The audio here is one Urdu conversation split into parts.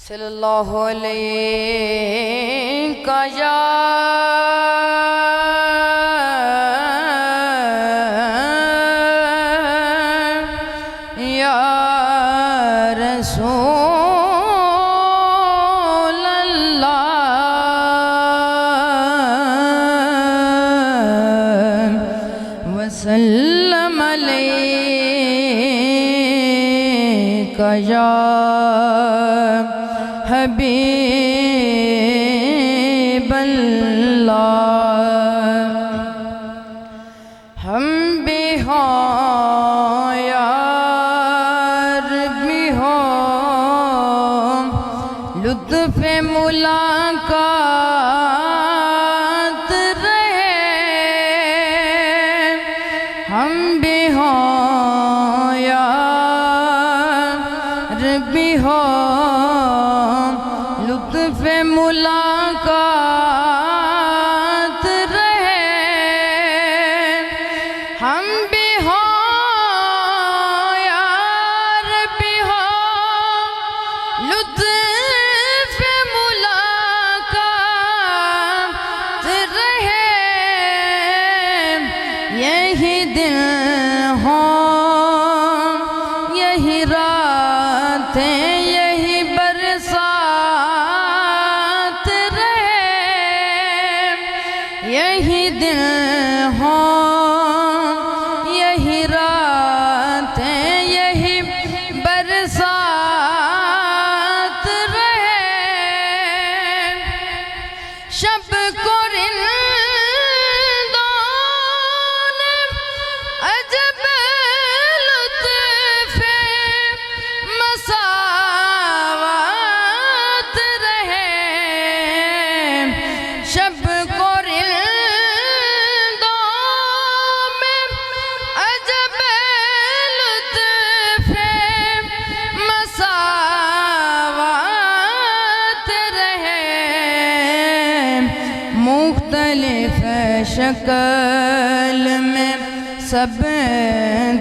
صلی اللہ علیہ یا رسول اللہ وسلم علیکہ یا حبیب اللہ ہم بھی ہوں یار بھی ہوں لطف ملاقات رہے ہم بھی ہوں یار بھی ہوں لطف ملاقات رہے ہم بھی ہوں یار بھی ہوں لطف ملاقات رہے یہی دل ہوں یہی راتیں یہی برسات رہے یہی دل ہوں یہی راتیں یہی برسات رہے شب کو رندوں نے عجب لطف مساوات رہے شب کو رندوں میں عجب لطف مساوات رہے مختلف شکل میں سب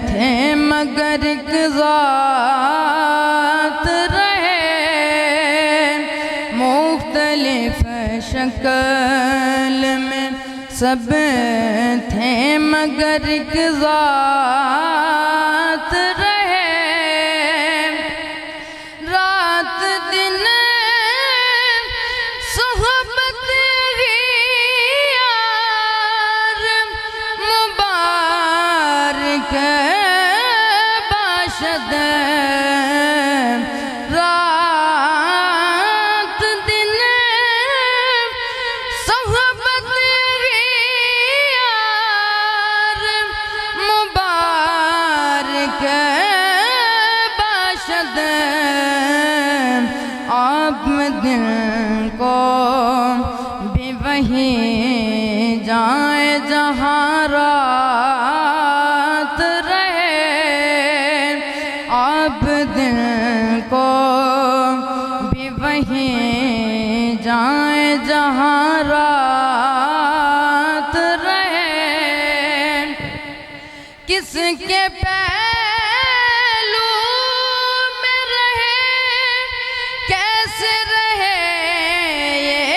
تھے مگر ایک ذات رہے مختلف شکل میں سب تھے مگر ایک ذات رہے رات دن صحبت یار مبارک باشد رات دن صحبت یار مبارک باشد آپ دل کو بھی وہیں جائیں جہاں رات رہے آپ دل کو بھی وہیں جائیں جہاں رات رہے کس کے پہلو میں رہے کیسے رہے یہ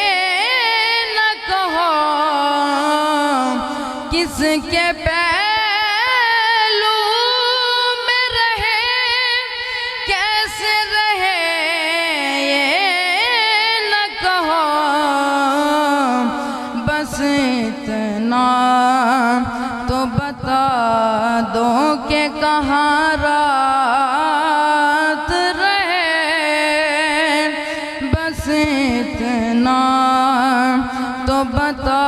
نہ کہو کس کے پہلو میں رہے کیسے رہے یہ نہ کہو بس اتنا تو بتا دو کہ کہاں رات رہے بس اتنا تو بتا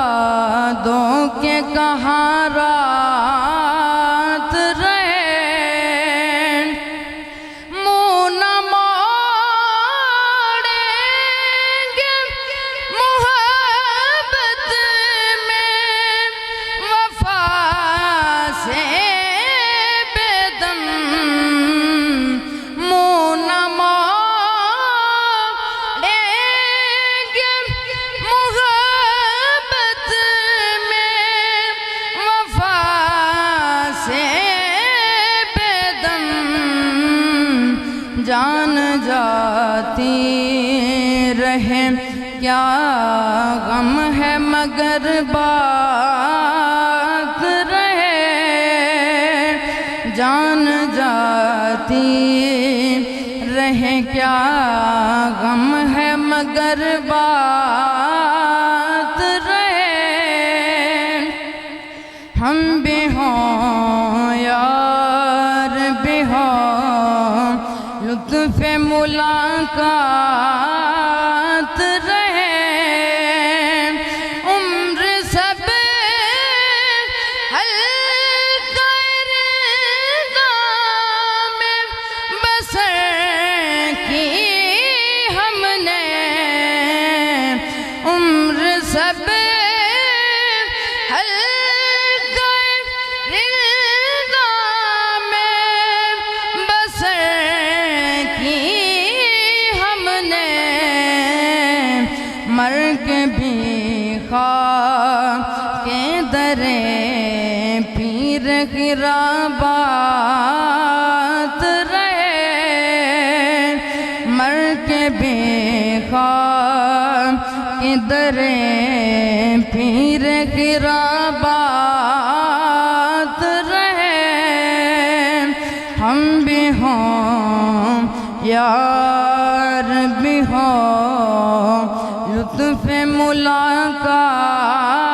دو کہ کہاں رات رہے منہ نہ موڑیں گے محبت میں وفا سے بے دم منہ نہ موڑیں گے محبت میں وفا جان جاتی رہے کیا غم ہے مگر بات رہے جان جاتی رہے کیا غم ہے مگر بات رہے ہم بھی ہوں یار بھی ہوں لطف ملاقات رہے عمر سب حلقہ رضا میں بسر کی ہم نے عمر سب حلقہ رضا میں بسر کی ہم نے مر کے بھی خواہ کے درے پیر خرابات رہے مر کے بھی خواہ کے درے پیر خرابات رہے ہم بھی ہوں یار بھی ہوں لطف ملاقات